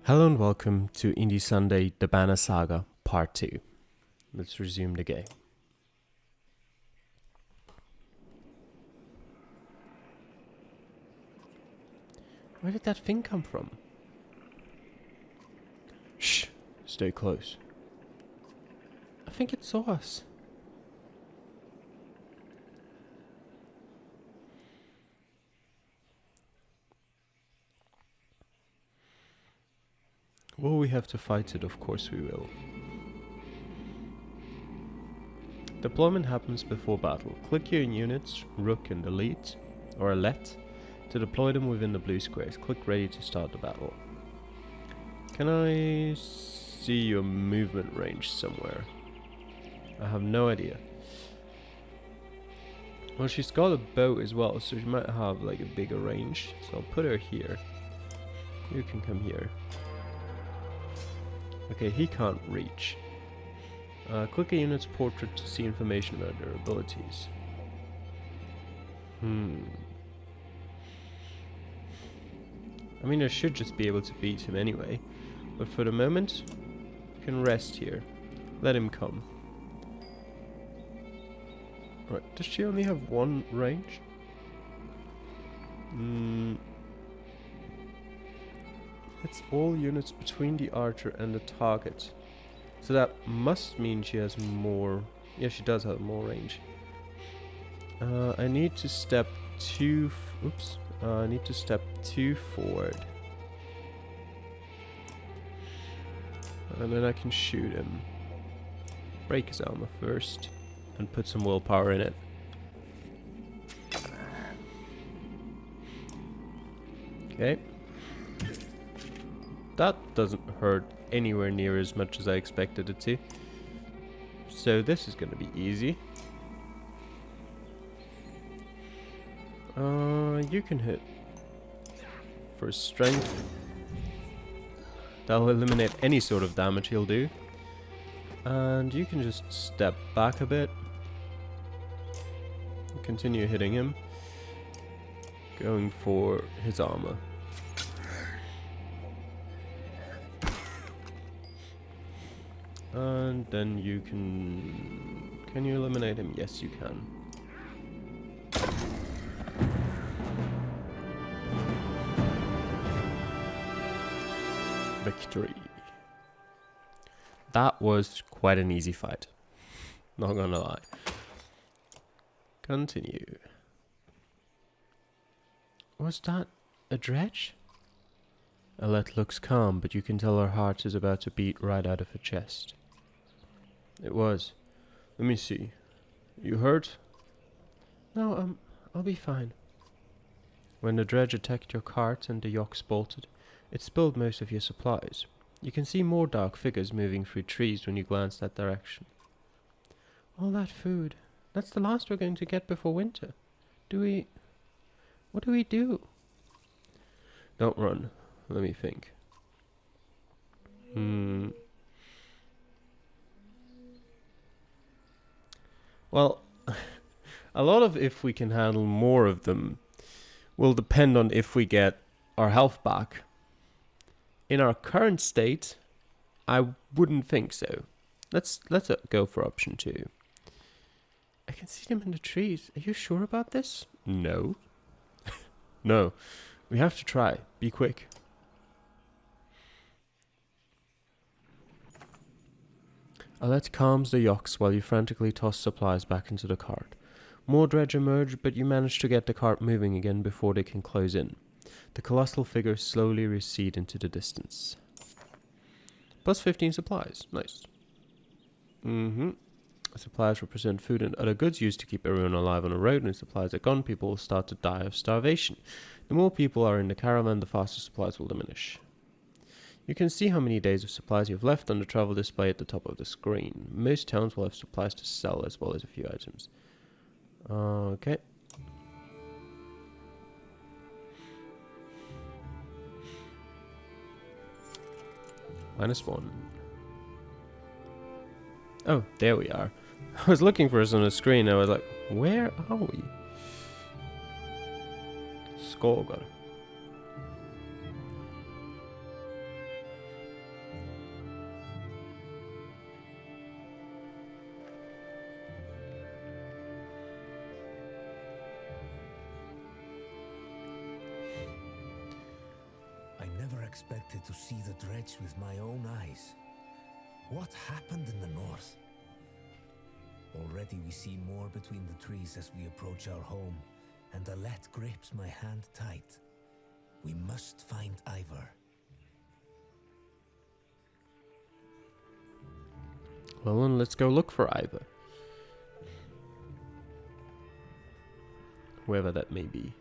Hello and welcome to Indie Sunday The Banner Saga Part 2. Let's resume the game. Where did that thing come from? Shh! Stay close. I think it saw us. Will we have to fight it? Of course we will. Deployment happens before battle. Click your units, Rook and Elite, or Elite, to deploy them within the blue squares. Click ready to start the battle. Can I see your movement range somewhere? I have no idea. Well, she's got a bow as well, so she might have like a bigger range. So I'll put her here. You can come here. Okay, he can't reach. Click a unit's portrait to see information about their abilities. I mean, I should just be able to beat him anyway. But for the moment, you can rest here. Let him come. Right, does she only have one range? It's all units between the archer and the target. So that must mean she has more... Yeah, she does have more range. I need to step two... Oops. I need to step 2 forward. And then I can shoot him. Break his armor first. And put some willpower in it. Okay. That doesn't hurt anywhere near as much as I expected it to. So this is going to be easy. You can hit for strength. That'll eliminate any sort of damage he'll do. And you can just step back a bit. Continue hitting him. Going for his armor. And then you can... Can you eliminate him? Yes, you can. Victory. That was quite an easy fight. Not gonna lie. Continue. Was that a dredge? Alette looks calm, but you can tell her heart is about to beat right out of her chest. It was. Let me see. You hurt? No, I'll be fine. When the dredge attacked your cart and the yokes bolted, it spilled most of your supplies. You can see more dark figures moving through trees when you glance that direction. All that food. That's the last we're going to get before winter. What do we do? Don't run. Let me think. Well, a lot of if we can handle more of them will depend on if we get our health back. In our current state, I wouldn't think so. Let's go for option 2. I can see them in the trees. Are you sure about this? No. No. We have to try. Be quick. Alette calms the yokes while you frantically toss supplies back into the cart. More dredge emerge, but you manage to get the cart moving again before they can close in. The colossal figures slowly recede into the distance. Plus 15 supplies. Nice. Supplies represent food and other goods used to keep everyone alive on the road, and supplies are gone, people will start to die of starvation. The more people are in the caravan, the faster supplies will diminish. You can see how many days of supplies you have left on the travel display at the top of the screen. Most towns will have supplies to sell as well as a few items. Okay. -1. Oh, there we are. I was looking for us on the screen. I was like, where are we? Saga. expected to see the dredge with my own eyes. What happened in the north? Already we see more between the trees as we approach our home, and Alette grips my hand tight. We must find Ivor. Well, then let's go look for Ivor. Whoever that may be.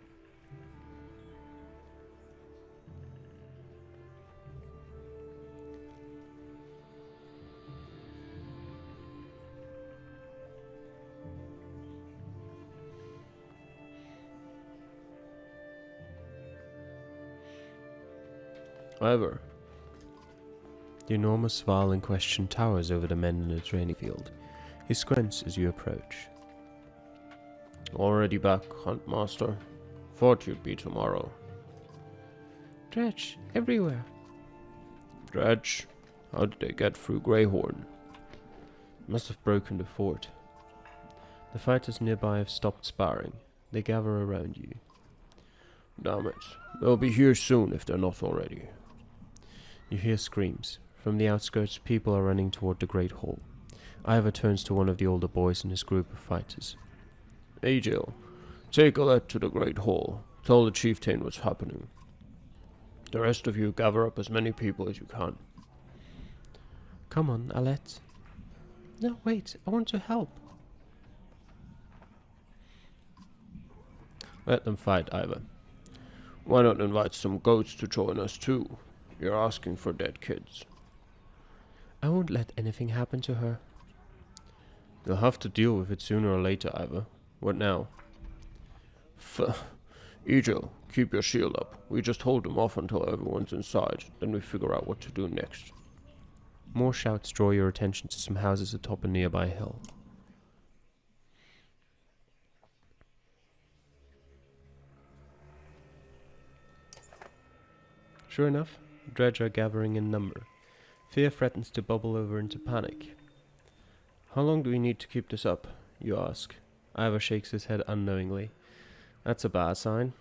However, the enormous Val in question towers over the men in the training field. He squints as you approach. Already back, Huntmaster. Thought you'd be tomorrow. Dredge, everywhere. Dredge? How did they get through Greyhorn? Must have broken the fort. The fighters nearby have stopped sparring. They gather around you. Damn it. They'll be here soon if they're not already. You hear screams. From the outskirts, people are running toward the Great Hall. Ivor turns to one of the older boys in his group of fighters. Hey Jill, take Alette to the Great Hall. Tell the chieftain what's happening. The rest of you gather up as many people as you can. Come on, Alette. No, wait, I want to help. Let them fight, Ivor. Why not invite some goats to join us too? You're asking for dead kids. I won't let anything happen to her. They'll have to deal with it sooner or later, Ivor. What now? Ejil, keep your shield up. We just hold them off until everyone's inside, then we figure out what to do next. More shouts draw your attention to some houses atop a nearby hill. Sure enough, dredge are gathering in number. Fear threatens to bubble over into panic. How long do we need to keep this up? You ask. Ivor shakes his head unknowingly. That's a bad sign.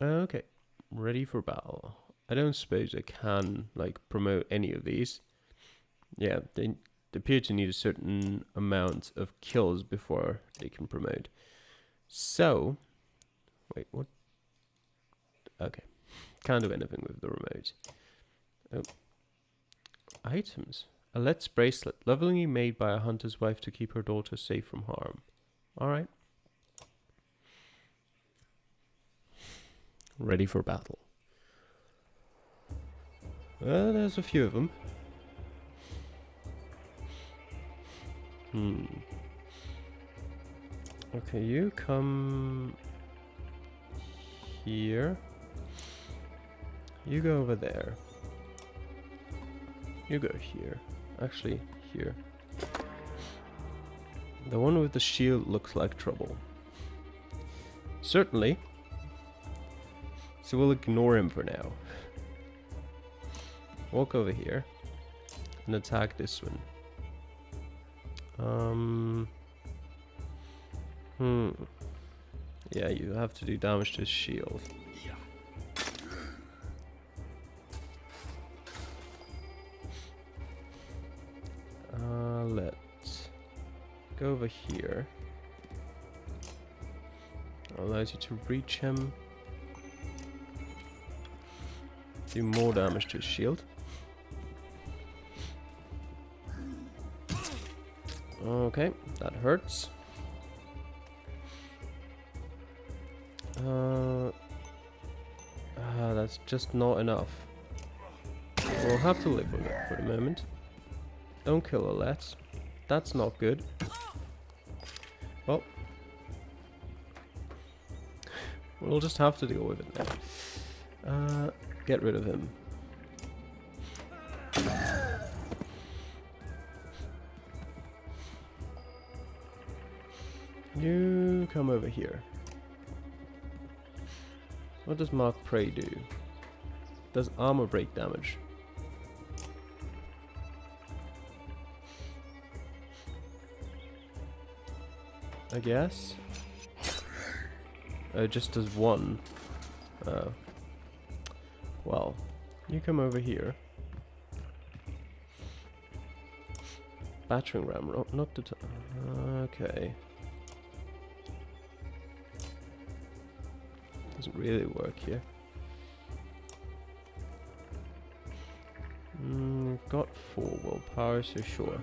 Okay, ready for battle. I don't suppose I can, promote any of these. Yeah, they appear to need a certain amount of kills before they can promote. So, wait, what? Okay, can't do anything with the remote. Oh. Items. Alette's bracelet, lovingly made by a hunter's wife to keep her daughter safe from harm. Alright. Ready for battle. There's a few of them. Okay, you come here. You go over there. You go here. Actually, here. The one with the shield looks like trouble. Certainly. So we'll ignore him for now. Walk over here. And attack this one. Yeah, you have to do damage to his shield. Let's go over here. Allows you to reach him. Do more damage to his shield. Okay, that hurts. That's just not enough. We'll have to live with it for the moment. Don't kill Alette. That's not good. Well, we'll just have to deal with it now. Get rid of him. You come over here. What does Mark Prey do? Does armor break damage? I guess. It just does one. Oh. Well, you come over here. Battering ram, not the okay. Doesn't really work here. We've got 4 willpower, so sure.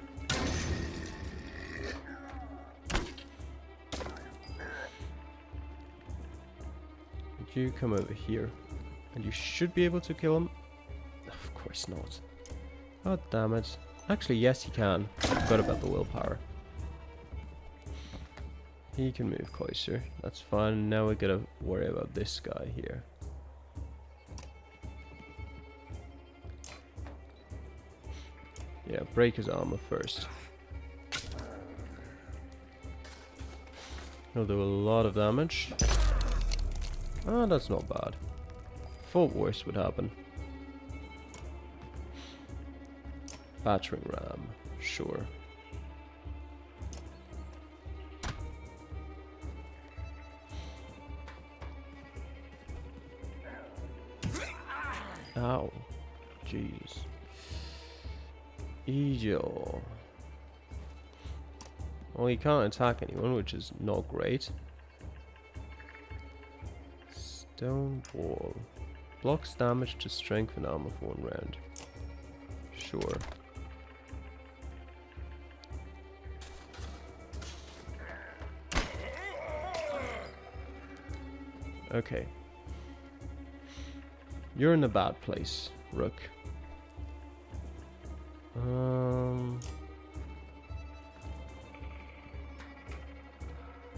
You come over here, and you should be able to kill him. Of course not. God damn it. Actually, yes, he can. I forgot about the willpower. He can move closer. That's fine. Now we gotta worry about this guy here. Yeah, break his armor first. He'll do a lot of damage. Oh, that's not bad. Thought worse would happen. Battering ram, sure. Ow. Jeez. Egil. Well, he can't attack anyone, which is not great. Stone wall. Blocks damage to strength and armor for 1 round. Sure. Okay. You're in a bad place, Rook.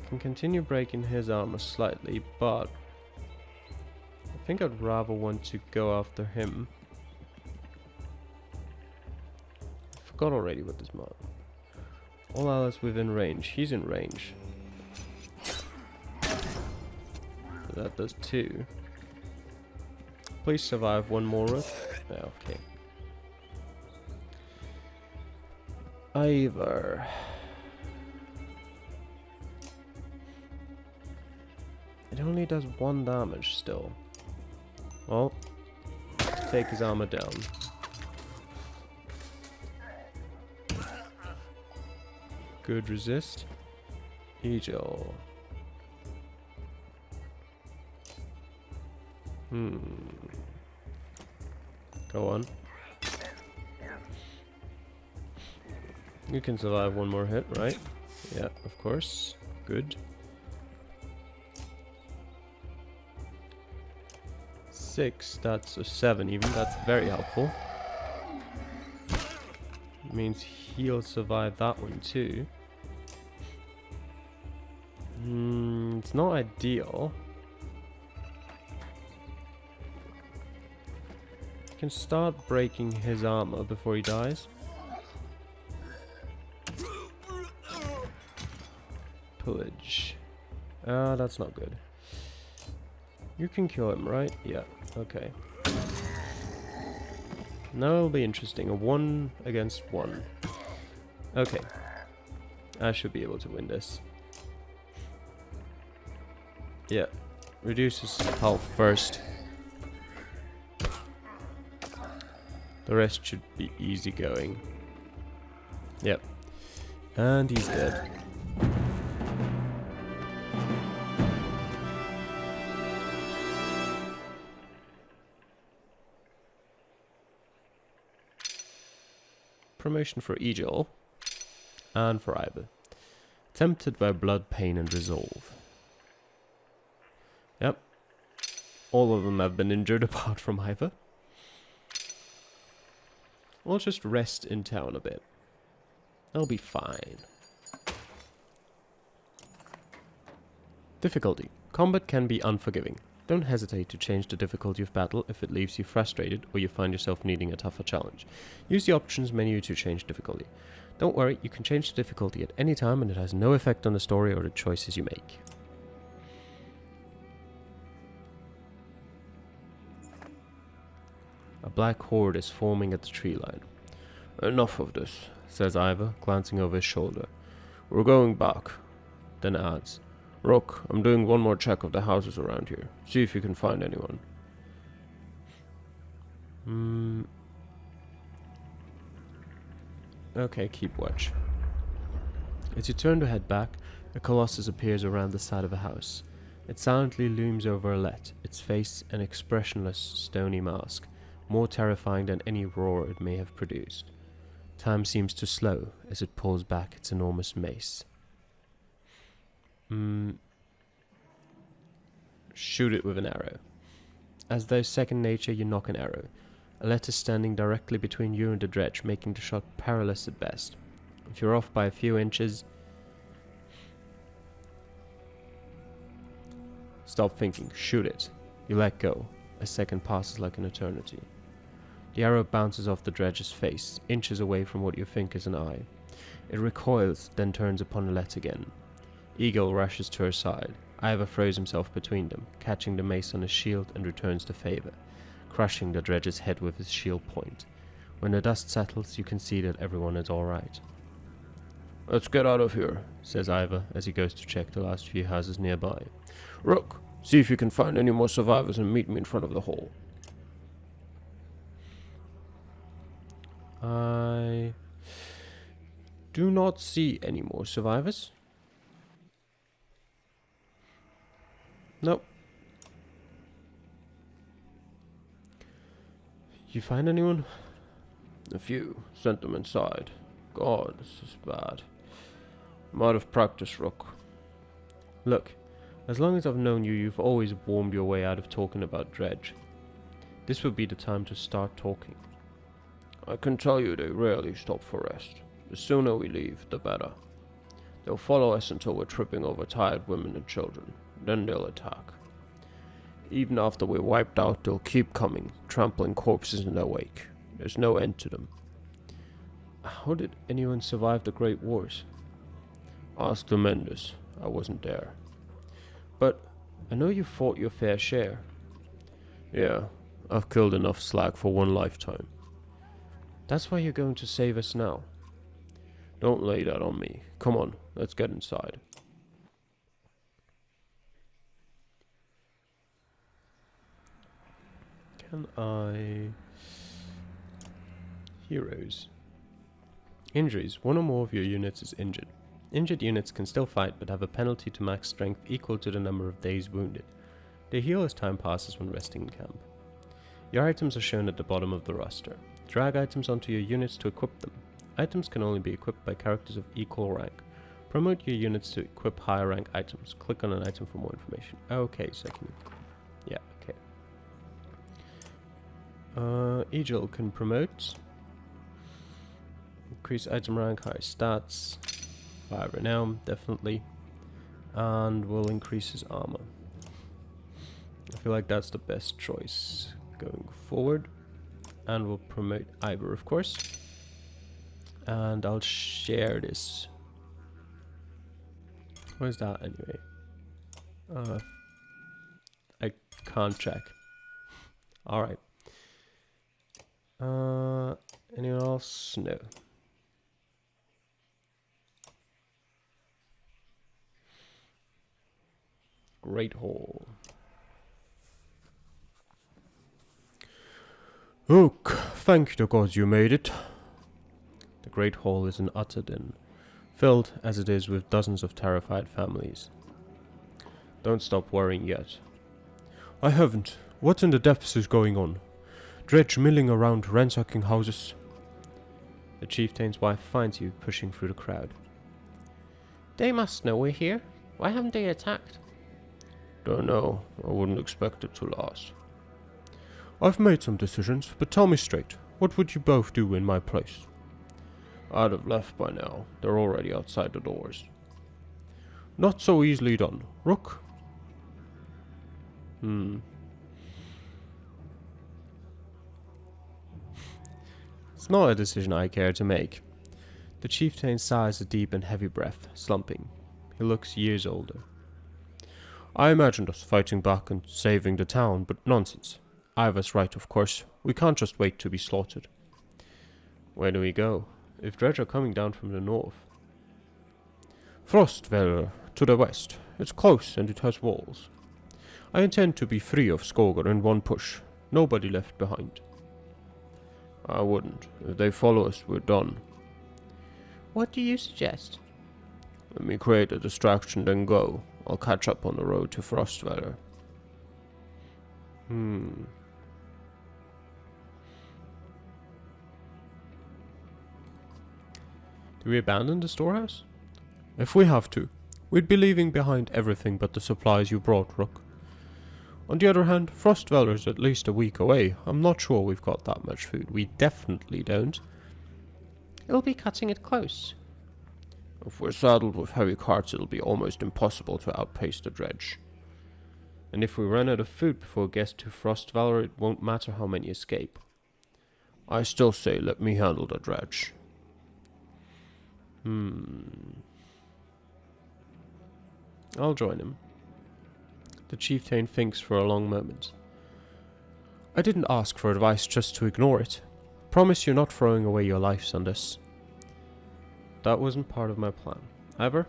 Can continue breaking his armor slightly, but I think I'd rather want to go after him. I forgot already what this mod. All allies within range. He's in range. So that does 2. Please survive 1 more Rook. Oh, okay. Ivor. It only does 1 damage still. Well, take his armor down. Good resist. Egil. Go on. You can survive 1 more hit, right? Yeah, of course. Good. 6, that's a 7 even, that's very helpful. Means he'll survive that one too. It's not ideal. You can start breaking his armor before he dies. Pillage. That's not good. You can kill him, right? Yeah, okay. Now it'll be interesting. A 1 against 1. Okay. I should be able to win this. Yeah. Reduces health first. The rest should be easy going. Yep. And he's dead. Promotion for Egil and for Ivor. Tempted by blood, pain and resolve. Yep. All of them have been injured apart from Ivor. We'll just rest in town a bit. I'll be fine. Difficulty. Combat can be unforgiving. Don't hesitate to change the difficulty of battle if it leaves you frustrated or you find yourself needing a tougher challenge. Use the options menu to change difficulty. Don't worry, you can change the difficulty at any time and it has no effect on the story or the choices you make. A black horde is forming at the tree line. Enough of this, says Ivor, glancing over his shoulder. We're going back. Then adds, Rook, I'm doing one more check of the houses around here. See if you can find anyone. Okay, keep watch. As you turn to head back, a colossus appears around the side of a house. It silently looms over Alette, its face an expressionless, stony mask, more terrifying than any roar it may have produced. Time seems to slow as it pulls back its enormous mace. Shoot it with an arrow. As though second nature, you knock an arrow. Alette is standing directly between you and the dredge, making the shot perilous at best. If you're off by a few inches... Stop thinking, shoot it. You let go. A second passes like an eternity. The arrow bounces off the dredge's face, inches away from what you think is an eye. It recoils, then turns upon Alette again. Eagle rushes to her side. Ivar throws himself between them, catching the mace on his shield and returns the favor, crushing the dredge's head with his shield point. When the dust settles, you can see that everyone is alright. Let's get out of here, says Ivar as he goes to check the last few houses nearby. Rook, see if you can find any more survivors and meet me in front of the hall. I do not see any more survivors. Nope. You find anyone? A few. Sent them inside. God, this is bad. I'm out of practice, Rook. Look, as long as I've known you, you've always warmed your way out of talking about Dredge. This would be the time to start talking. I can tell you they rarely stop for rest. The sooner we leave, the better. They'll follow us until we're tripping over tired women and children. Then they'll attack. Even after we're wiped out, they'll keep coming, trampling corpses in their wake. There's no end to them. How did anyone survive the Great Wars? Ask the Mendes. I wasn't there. But I know you fought your fair share. Yeah, I've killed enough slag for one lifetime. That's why you're going to save us now. Don't lay that on me. Come on, let's get inside. Can I... Heroes. Injuries. One or more of your units is injured. Injured units can still fight, but have a penalty to max strength equal to the number of days wounded. They heal as time passes when resting in camp. Your items are shown at the bottom of the roster. Drag items onto your units to equip them. Items can only be equipped by characters of equal rank. Promote your units to equip higher rank items. Click on an item for more information. Okay, so I can... Yeah, okay. Egil can promote. Increase item rank, higher stats. Fire renown, definitely. And will increase his armor. I feel like that's the best choice going forward. And we'll promote Ivor, of course. And I'll share this. Where's that anyway? I can't check. Alright. Anyone else? No. Great Hall. Oak, thank the gods you made it. The Great Hall is an utter din, filled as it is with dozens of terrified families. Don't stop worrying yet. I haven't. What in the depths is going on? Dredge milling around, ransacking houses. The chieftain's wife finds you pushing through the crowd. They must know we're here. Why haven't they attacked? Don't know. I wouldn't expect it to last. I've made some decisions, but tell me straight. What would you both do in my place? I'd have left by now. They're already outside the doors. Not so easily done. Rook? It's not a decision I care to make. The chieftain sighs a deep and heavy breath, slumping. He looks years older. I imagined us fighting back and saving the town, but nonsense. Ivar's right, of course. We can't just wait to be slaughtered. Where do we go? If Dredge are coming down from the north. Frostweller, To the west. It's close and it has walls. I intend to be free of Skogar in one push. Nobody left behind. I wouldn't. If they follow us, we're done. What do you suggest? Let me create a distraction, then go. I'll catch up on the road to Frostweather. Do we abandon the storehouse? If we have to, we'd be leaving behind everything but the supplies you brought, Rook. On the other hand, Frostweather's at least a week away. I'm not sure we've got that much food. We definitely don't. It'll be cutting it close. If we're saddled with heavy carts, it'll be almost impossible to outpace the dredge. And if we run out of food before it gets to Frostweather, it won't matter how many escape. I still say let me handle the dredge. I'll join him. The chieftain thinks for a long moment. I didn't ask for advice just to ignore it. Promise you're not throwing away your lives on this. That wasn't part of my plan. Ever?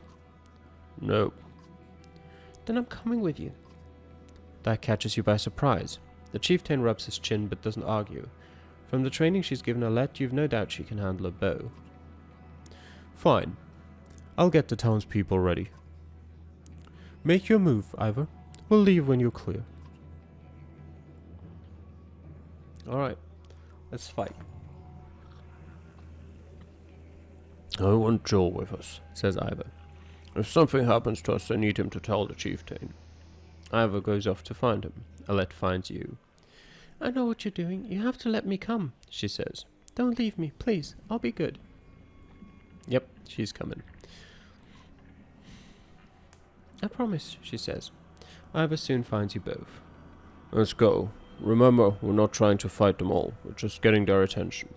No. Then I'm coming with you. That catches you by surprise. The chieftain rubs his chin but doesn't argue. From the training she's given Alette, you've no doubt she can handle a bow. Fine. I'll get the townspeople ready. Make your move, Ivor. We'll leave when you're clear. Alright. Let's fight. I want Joel with us, says Ivor. If something happens to us, I need him to tell the chieftain. Ivor goes off to find him. Alette finds you. I know what you're doing. You have to let me come, she says. Don't leave me, please. I'll be good. Yep, she's coming. I promise, she says. Ivor soon finds you both. Let's go. Remember, we're not trying to fight them all. We're just getting their attention.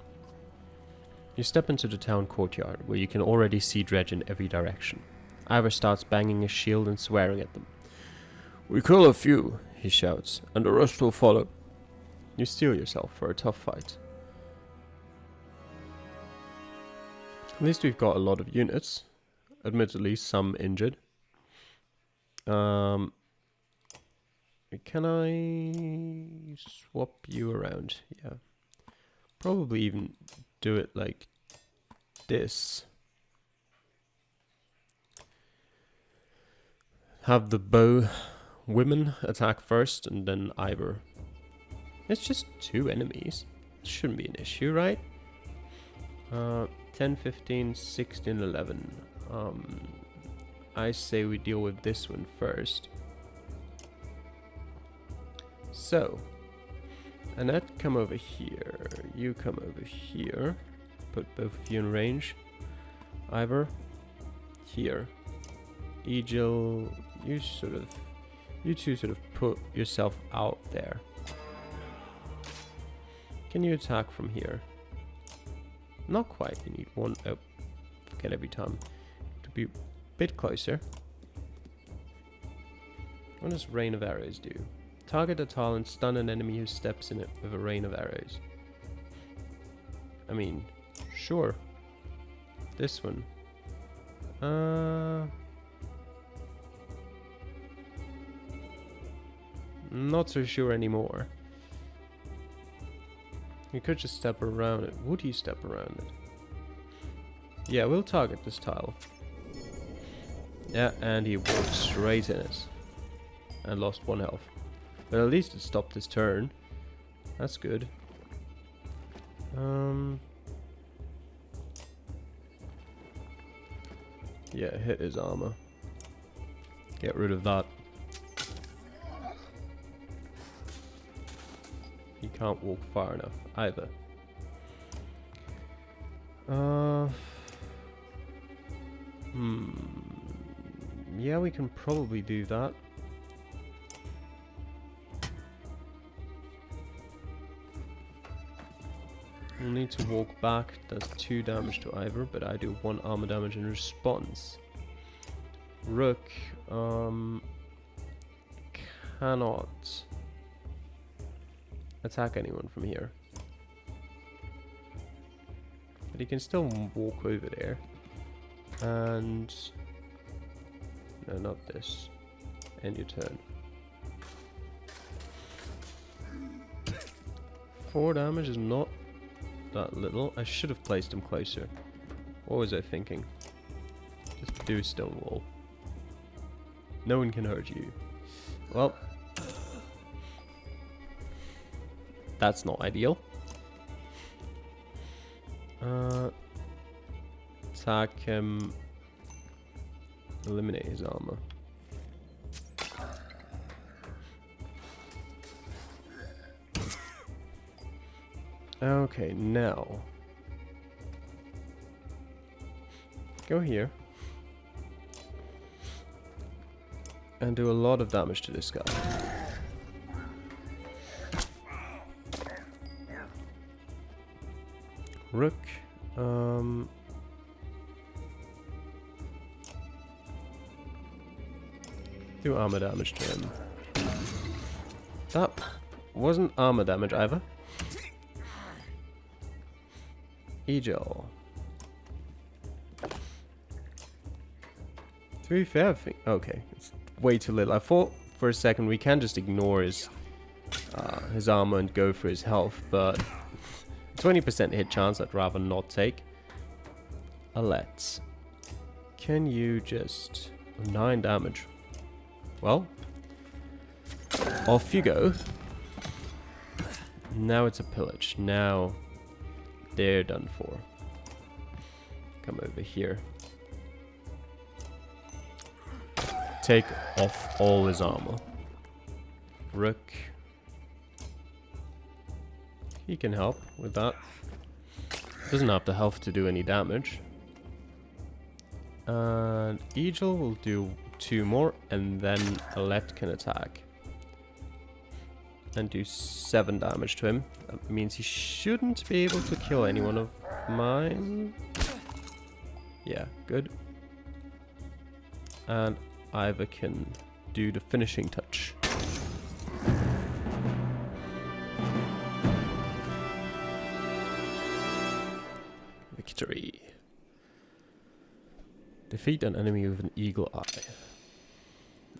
You step into the town courtyard, where you can already see dredge in every direction. Ivor starts banging his shield and swearing at them. We kill a few, he shouts, and the rest will follow. You steel yourself for a tough fight. At least we've got a lot of units. Admittedly, some injured. Can I swap you around? Yeah. Probably even do it like this. Have the bow women attack first and then Ivor. It's just 2 enemies. It shouldn't be an issue, right? 10, 15, 16, 11. I say we deal with this one first. So, Annette, come over here. You come over here. Put both of you in range. Ivor, here. Egil, you two sort of put yourself out there. Can you attack from here? Not quite. You need one. Oh, forget every time. To be a bit closer. What does Rain of Arrows do? Target a tile and stun an enemy who steps in it with a rain of arrows. I mean, sure. This one. Not so sure anymore. You could just step around it. Would you step around it? Yeah, we'll target this tile. Yeah, and he walked straight in it. And lost 1 health. But at least it stopped his turn. That's good. Yeah, hit his armor. Get rid of that. He can't walk far enough either. Yeah, we can probably do that. We'll need to walk back. Does 2 damage to Ivor, but I do 1 armor damage in response. Rook cannot attack anyone from here, but he can still walk over there, and No, not this. End your turn. 4 damage is not that little. I should have placed him closer. What was I thinking? Just do a stone wall. No one can hurt you. Well, that's not ideal. Attack him. Eliminate his armor. Okay, now go here and do a lot of damage to this guy. Rook, do armor damage to him. That wasn't armor damage either. Egil. To be fair, I think... Okay, it's way too little. I thought for a second we can just ignore his armor and go for his health, but 20% hit chance I'd rather not take. Let's. Can you just... 9 damage. Well, off you go. Now it's a pillage. Now they're done for. Come over here. Take off all his armor. Rook. He can help with that. Doesn't have the health to do any damage. And Egil will do 2 more, and then Alette can attack. And do 7 damage to him. That means he shouldn't be able to kill anyone of mine. Yeah, good. And Iva can do the finishing touch. Victory. Defeat an enemy with an eagle eye.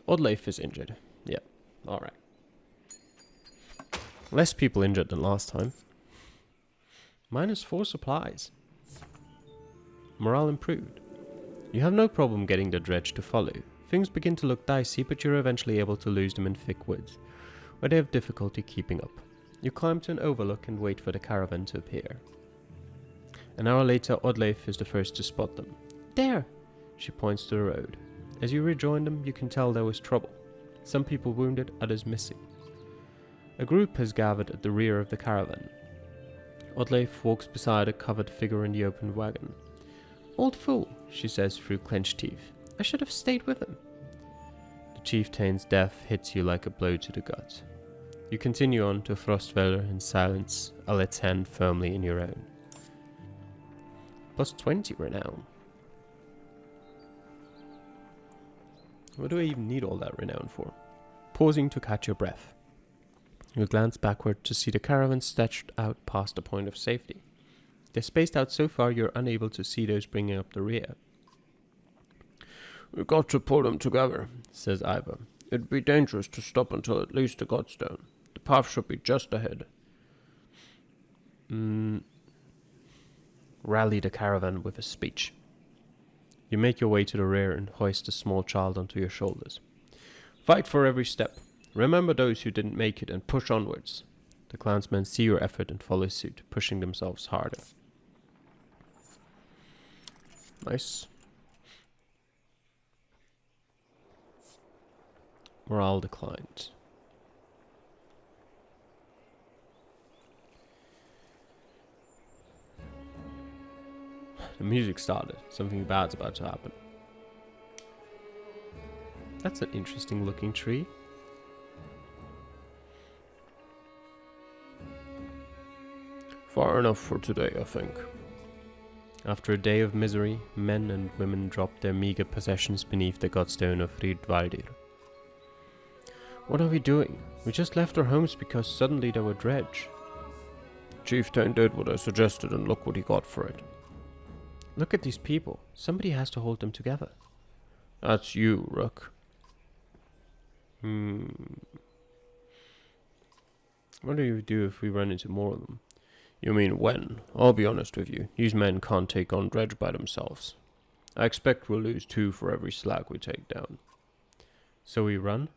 Oddleif is injured. Yeah, alright. Less people injured than last time. -4 supplies. Morale improved. You have no problem getting the dredge to follow. Things begin to look dicey, but you're eventually able to lose them in thick woods, where they have difficulty keeping up. You climb to an overlook and wait for the caravan to appear. An hour later, Oddleif is the first to spot them. There! She points to the road. As you rejoin them, you can tell there was trouble. Some people wounded, others missing. A group has gathered at the rear of the caravan. Oddleif walks beside a covered figure in the open wagon. Old fool, she says through clenched teeth. I should have stayed with him. The chieftain's death hits you like a blow to the gut. You continue on to Frostfeller in silence, Alette's hand firmly in your own. +20 renown. What do I even need all that renown for? Pausing to catch your breath. You glance backward to see the caravan stretched out past the point of safety. They're spaced out so far you're unable to see those bringing up the rear. We've got to pull them together, says Iva. It'd be dangerous to stop until at least the Godstone. The path should be just ahead. Rally the caravan with a speech. You make your way to the rear and hoist a small child onto your shoulders. Fight for every step. Remember those who didn't make it and push onwards. The clansmen see your effort and follow suit, pushing themselves harder. Nice. Morale declined. The music started. Something bad's about to happen. That's an interesting looking tree. Far enough for today, I think. After a day of misery, men and women dropped their meager possessions beneath the godstone of Rhydvaldir. What are we doing? We just left our homes because suddenly there were dredge. Chieftain did what I suggested and look what he got for it. Look at these people. Somebody has to hold them together. That's you, Rook. What do you do if we run into more of them? You mean when? I'll be honest with you. These men can't take on Dredge by themselves. I expect we'll lose 2 for every slag we take down. So we run?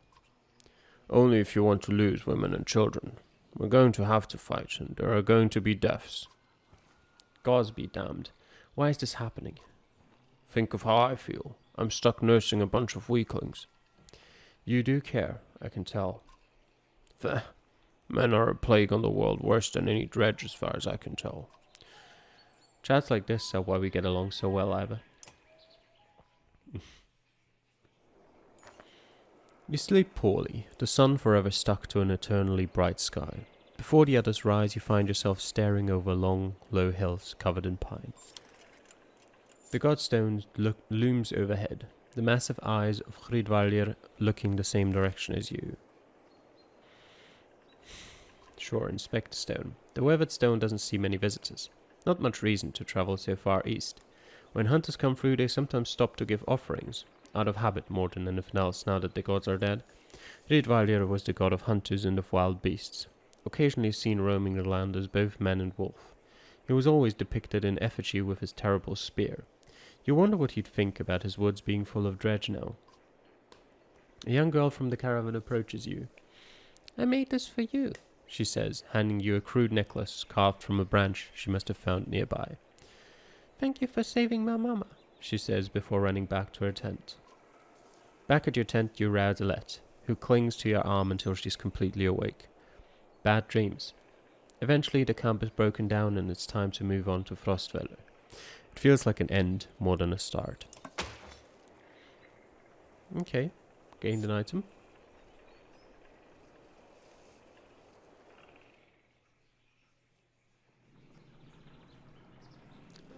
Only if you want to lose women and children. We're going to have to fight, and there are going to be deaths. Gods be damned. Why is this happening? Think of how I feel. I'm stuck nursing a bunch of weaklings. You do care, I can tell. Men are a plague on the world, worse than any Dredge as far as I can tell. Chats like this are why we get along so well, Ivor. You sleep poorly, the sun forever stuck to an eternally bright sky. Before the others rise, you find yourself staring over long, low hills covered in pine. The Godstone looms overhead, the massive eyes of Hridvaldir looking the same direction as you. Sure, inspect the stone. The weathered stone doesn't see many visitors. Not much reason to travel so far east. When hunters come through, they sometimes stop to give offerings, out of habit more than anything else now that the gods are dead. Hridvaldir was the god of hunters and of wild beasts, occasionally seen roaming the land as both man and wolf. He was always depicted in effigy with his terrible spear. You wonder what he'd think about his woods being full of dredge now. A young girl from the caravan approaches you. I made this for you, she says, handing you a crude necklace carved from a branch she must have found nearby. Thank you for saving my mama, she says before running back to her tent. Back at your tent you rouse Alette, who clings to your arm until she's completely awake. Bad dreams. Eventually the camp is broken down and it's time to move on to Frostfeller. It feels like an end more than a start. Okay, gained an item.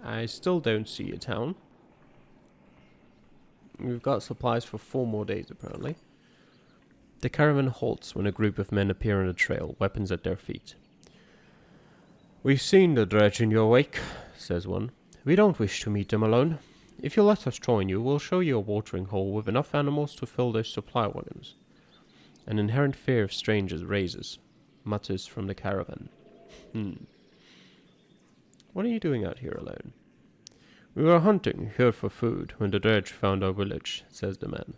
I still don't see a town. We've got supplies for 4 more days, apparently. The caravan halts when a group of men appear on the trail, weapons at their feet. We've seen the dredge in your wake, says one. We don't wish to meet them alone. If you'll let us join you, we'll show you a watering hole with enough animals to fill those supply wagons. An inherent fear of strangers raises, mutters from the caravan. What are you doing out here alone? We were hunting here for food when the dredge found our village, says the man.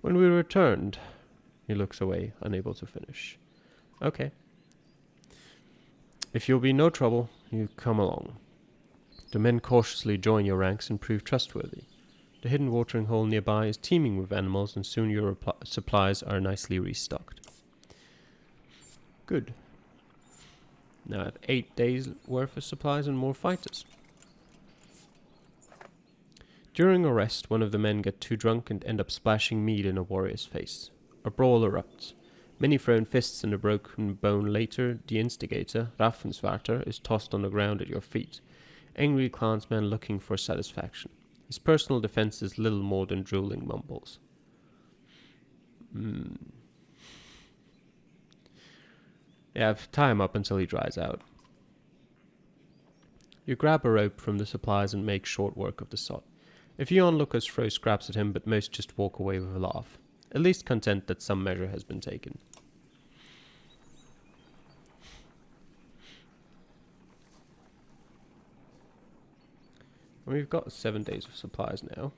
When we returned, he looks away, unable to finish. Okay. If you'll be no trouble, you come along. The men cautiously join your ranks and prove trustworthy. The hidden watering hole nearby is teeming with animals, and soon your supplies are nicely restocked. Good. Now I have 8 days worth of supplies and more fighters. During a rest, one of the men get too drunk and end up splashing mead in a warrior's face. A brawl erupts. Many thrown fists and a broken bone later, the instigator, Raffensvarter, is tossed on the ground at your feet. Angry clansman looking for satisfaction. His personal defense is little more than drooling mumbles. Yeah, tie him up until he dries out. You grab a rope from the supplies and make short work of the sod. A few onlookers throw scraps at him, but most just walk away with a laugh, at least content that some measure has been taken. We've got 7 days of supplies now.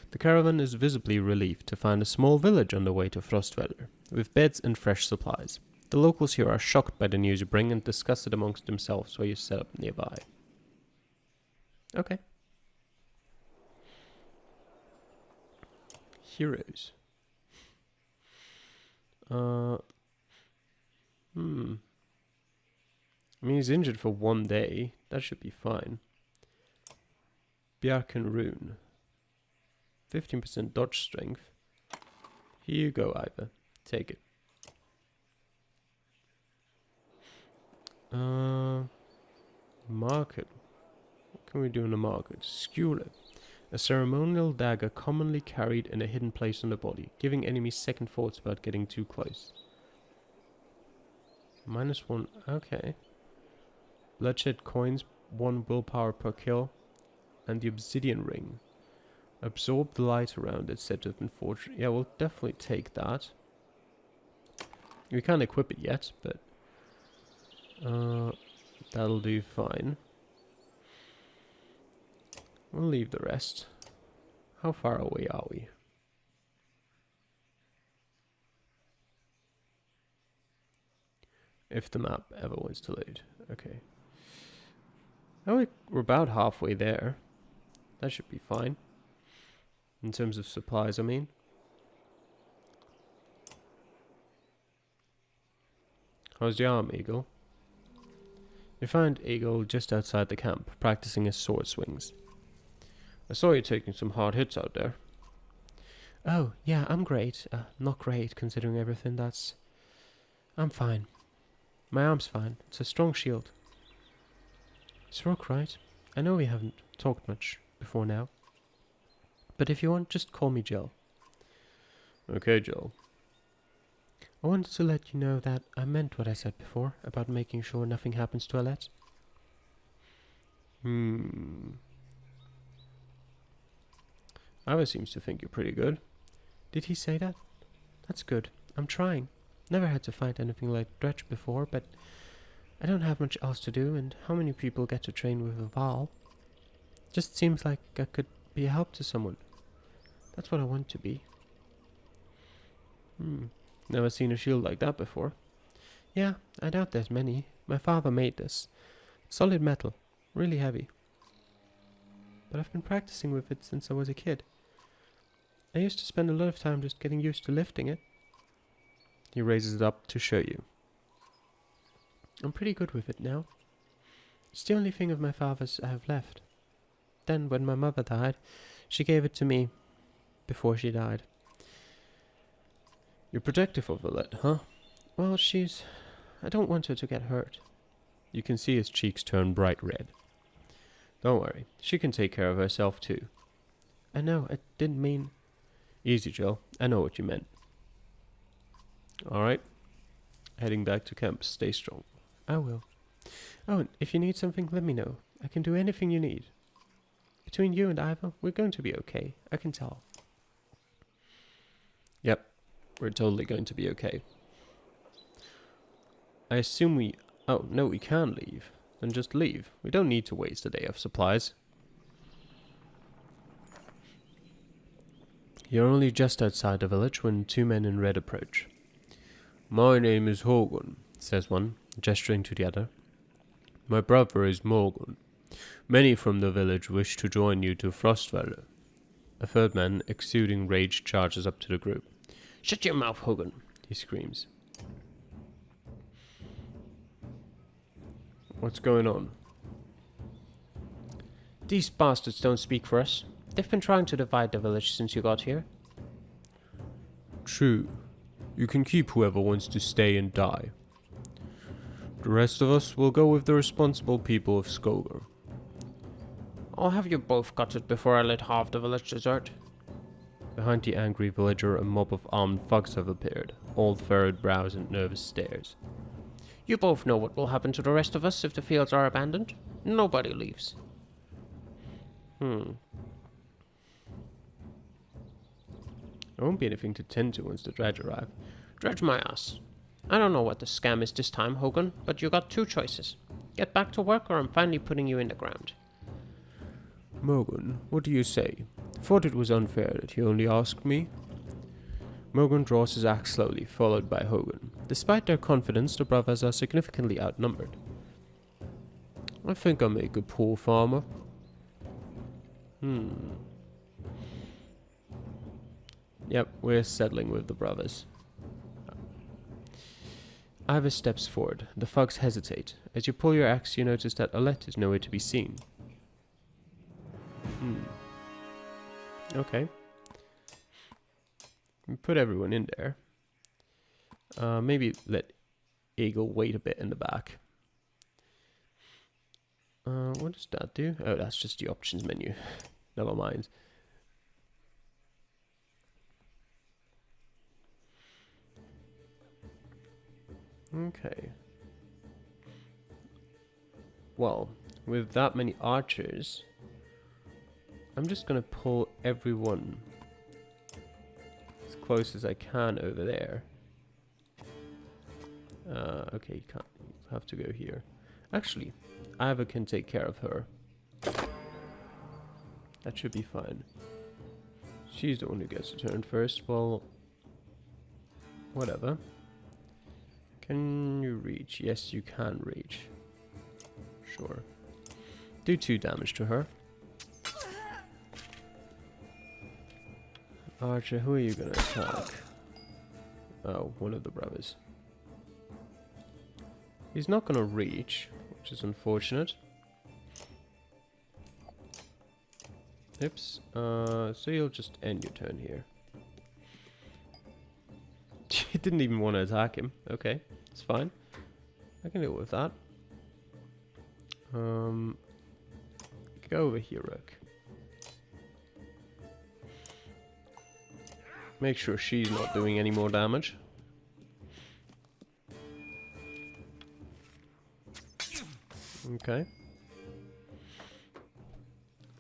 The caravan is visibly relieved to find a small village on the way to Frostfeller, with beds and fresh supplies. The locals here are shocked by the news you bring and discuss it amongst themselves while you set up nearby. Okay. Heroes. I mean, he's injured for 1 day. That should be fine. Bjarken Rune. 15% dodge strength. Here you go, Ivor. Take it. Market. What can we do in the market? Skule. A ceremonial dagger commonly carried in a hidden place on the body, giving enemies second thoughts about getting too close. -1. Okay. Bloodshed coins, 1 willpower per kill. And the obsidian ring. Absorb the light around it, set up in fortress. Yeah, we'll definitely take that. We can't equip it yet, but that'll do fine. We'll leave the rest. How far away are we? If the map ever wants to load. Okay. Oh, we're about halfway there. That should be fine. In terms of supplies, I mean. How's your arm, Eagle? You find Eagle just outside the camp, practicing his sword swings. I saw you taking some hard hits out there. Oh, yeah, I'm great. Not great, considering everything that's... I'm fine. My arm's fine. It's a strong shield. It's Rook, right? I know we haven't talked much before now. But if you want, just call me Jill. Okay, Jill. I wanted to let you know that I meant what I said before about making sure nothing happens to Alette. Ava seems to think you're pretty good. Did he say that? That's good. I'm trying. Never had to fight anything like Dredge before, but I don't have much else to do, and how many people get to train with a Val? Just seems like I could be a help to someone. That's what I want to be. Never seen a shield like that before. Yeah, I doubt there's many. My father made this. Solid metal. Really heavy. But I've been practicing with it since I was a kid. I used to spend a lot of time just getting used to lifting it. He raises it up to show you. I'm pretty good with it now. It's the only thing of my father's I have left. Then, when my mother died, she gave it to me before she died. You're protective of Alette, huh? Well, I don't want her to get hurt. You can see his cheeks turn bright red. Don't worry, she can take care of herself too. I know, I didn't mean... Easy, Jill. I know what you meant. Alright. Heading back to camp. Stay strong. I will. Oh, and if you need something, let me know. I can do anything you need. Between you and Iva, we're going to be okay. I can tell. Yep. We're totally going to be okay. I assume we... Oh, no, we can leave. Then just leave. We don't need to waste a day of supplies. You're only just outside the village when two men in red approach. My name is Hogan, says one, gesturing to the other. My brother is Morgan. Many from the village wish to join you to Frostwelle. A third man, exuding rage, charges up to the group. Shut your mouth, Hogan, he screams. What's going on? These bastards don't speak for us. They've been trying to divide the village since you got here. True. You can keep whoever wants to stay and die. The rest of us will go with the responsible people of Skogar. I'll have you both gutted before I let half the village desert. Behind the angry villager, a mob of armed thugs have appeared, all furrowed brows and nervous stares. You both know what will happen to the rest of us if the fields are abandoned. Nobody leaves. There won't be anything to tend to once the dredge arrive. Dredge my ass. I don't know what the scam is this time, Hogan, but you got two choices. Get back to work or I'm finally putting you in the ground. Morgan, what do you say? Thought it was unfair that he only asked me. Morgan draws his axe slowly, followed by Hogan. Despite their confidence, the brothers are significantly outnumbered. I think I make a poor farmer. Yep, we're settling with the brothers. Iva steps forward. The thugs hesitate. As you pull your axe, you notice that Alette is nowhere to be seen. Okay. We put everyone in there. Maybe let Eagle wait a bit in the back. What does that do? Oh, that's just the options menu. Never mind. Okay. Well, with that many archers, I'm just gonna pull everyone as close as I can over there. Okay, you can't. You have to go here. Actually, Ivor can take care of her. That should be fine. She's the one who gets to turn first. Well, whatever. Can you reach? Yes, you can reach. Sure. Do 2 damage to her. Archer, who are you gonna attack? Oh, one of the brothers. He's not gonna reach, which is unfortunate. Oops. So you'll just end your turn here. She didn't even want to attack him. Okay, it's fine. I can deal with that. Go over here, Rook. Make sure she's not doing any more damage. Okay.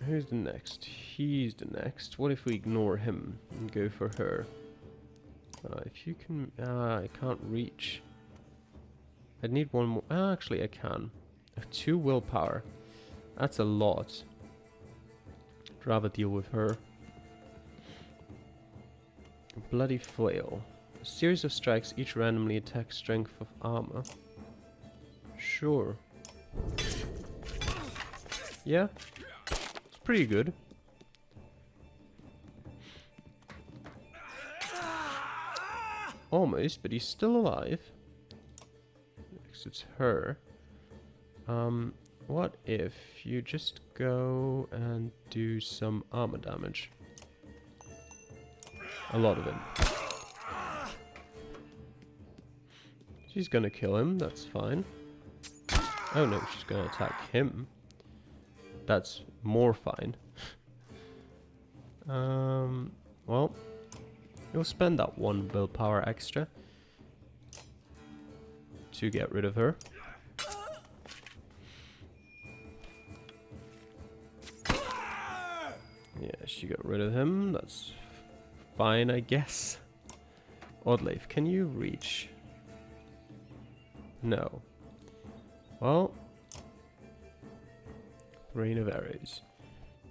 Who's the next? He's the next. What if we ignore him and go for her? If you can... I can't reach. I'd need one more... actually, I can. 2 willpower. That's a lot. I'd rather deal with her. Bloody Flail. A series of strikes, each randomly attack strength of armor. Sure. Yeah. It's pretty good. Almost, but he's still alive. Next it's her. What if you just go and do some armor damage? A lot of it. She's gonna kill him, that's fine. Oh no, she's gonna attack him. That's more fine. Well, you'll spend that 1 willpower extra to get rid of her. Yeah, she got rid of him. That's fine, I guess. Oddleif, can you reach? No. Well, Rain of Arrows.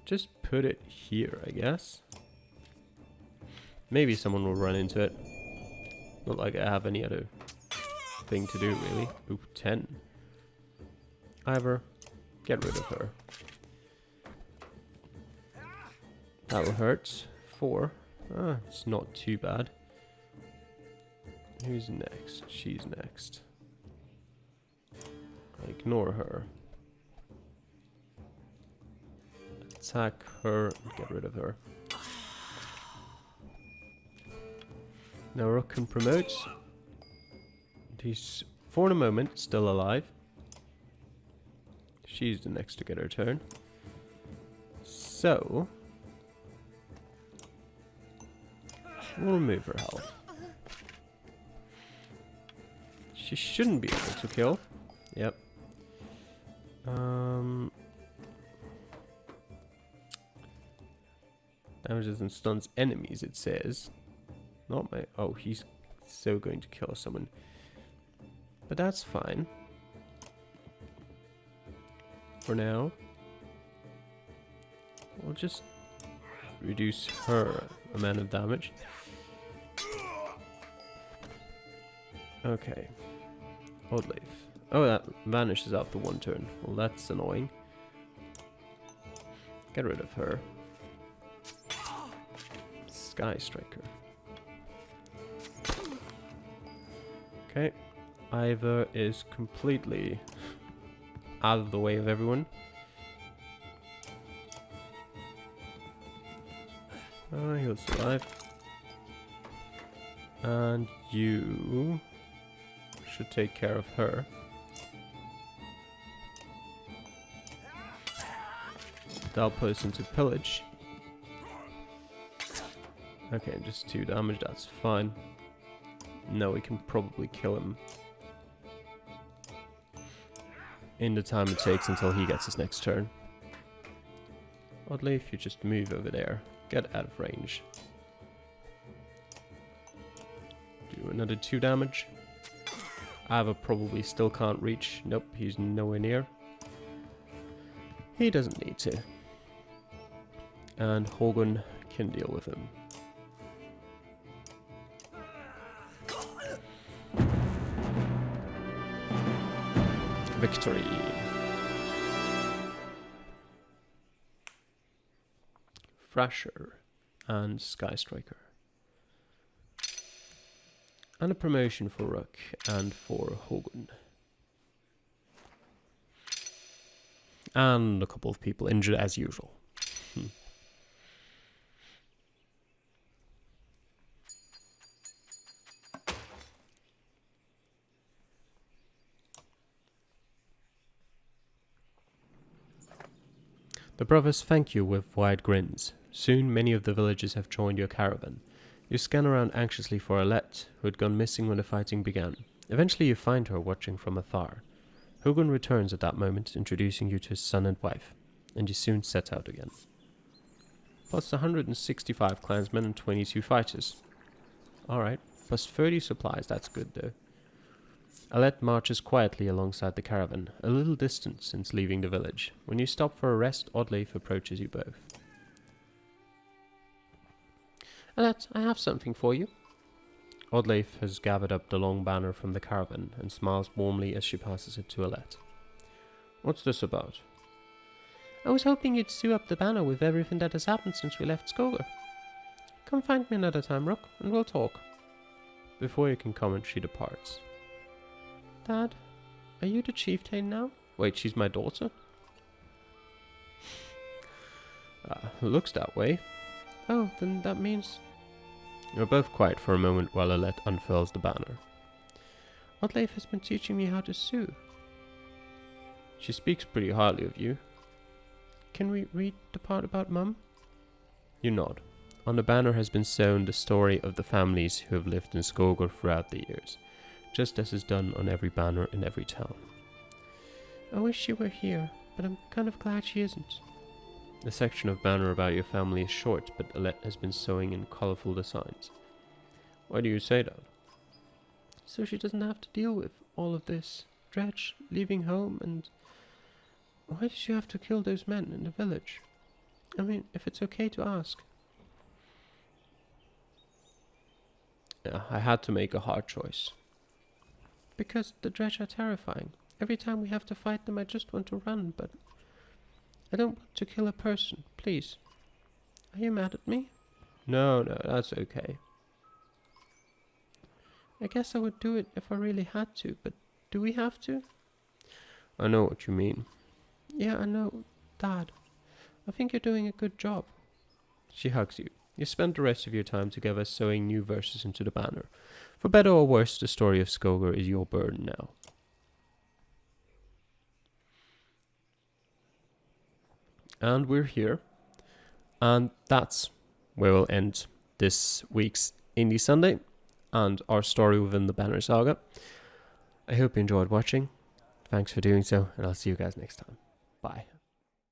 Just put it here, I guess. Maybe someone will run into it. Not like I have any other thing to do, really. Ooh, 10. Ivor, get rid of her. That'll hurt. 4. Ah, it's not too bad. Who's next? She's next. Ignore her. Attack her and get rid of her. Now Rook can promote. He's, for the moment, still alive. She's the next to get her turn. So... we'll remove her health. She shouldn't be able to kill. Yep. Damages and stuns enemies, it says. Not my... oh, he's so going to kill someone. But that's fine. For now. We'll just reduce her amount of damage. Okay. Oddleif. Oh, that vanishes after 1 turn. Well, that's annoying. Get rid of her. Sky Striker. Okay. Ivor is completely out of the way of everyone. He'll survive. And you should take care of her. That'll put us into pillage. Okay, just 2 damage, that's fine. No, we can probably kill him in the time it takes until he gets his next turn. Oddly, if you just move over there, get out of range. Do another 2 damage. Ava probably still can't reach. Nope, he's nowhere near. He doesn't need to. And Hogun can deal with him. Victory. Thrasher and Sky Striker. And a promotion for Rook and for Hogun. And a couple of people injured as usual. The brothers thank you with wide grins. Soon many of the villagers have joined your caravan. You scan around anxiously for Alette, who had gone missing when the fighting began. Eventually you find her watching from afar. Hogun returns at that moment, introducing you to his son and wife, and you soon set out again. Plus 165 clansmen and 22 fighters. Alright, plus 30 supplies, that's good though. Alette marches quietly alongside the caravan, a little distant since leaving the village. When you stop for a rest, Oddleif approaches you both. Alette, I have something for you. Oddleif has gathered up the long banner from the caravan and smiles warmly as she passes it to Alette. What's this about? I was hoping you'd sew up the banner with everything that has happened since we left Skogar. Come find me another time, Rook, and we'll talk. Before you can comment, she departs. Dad, are you the chieftain now? Wait, she's my daughter? Looks that way. Oh, then that means... You're both quiet for a moment while Alette unfurls the banner. Oddleif has been teaching me how to sew. She speaks pretty highly of you. Can we read the part about Mum? You nod. On the banner has been sewn the story of the families who have lived in Skogar throughout the years, just as is done on every banner in every town. I wish she were here, but I'm kind of glad she isn't. The section of banner about your family is short, but Alette has been sewing in colourful designs. Why do you say that? So she doesn't have to deal with all of this. Dredge, leaving home, and... Why did you have to kill those men in the village? I mean, if it's okay to ask. Yeah, I had to make a hard choice. Because the Dredge are terrifying. Every time we have to fight them, I just want to run, but... I don't want to kill a person, please. Are you mad at me? No, that's okay. I guess I would do it if I really had to, but do we have to? I know what you mean. Yeah, I know, Dad. I think you're doing a good job. She hugs you. You spend the rest of your time together sewing new verses into the banner. For better or worse, the story of Skogar is your burden now. And we're here. And that's where we'll end this week's Indie Sunday and our story within the Banner Saga. I hope you enjoyed watching. Thanks for doing so, and I'll see you guys next time. Bye.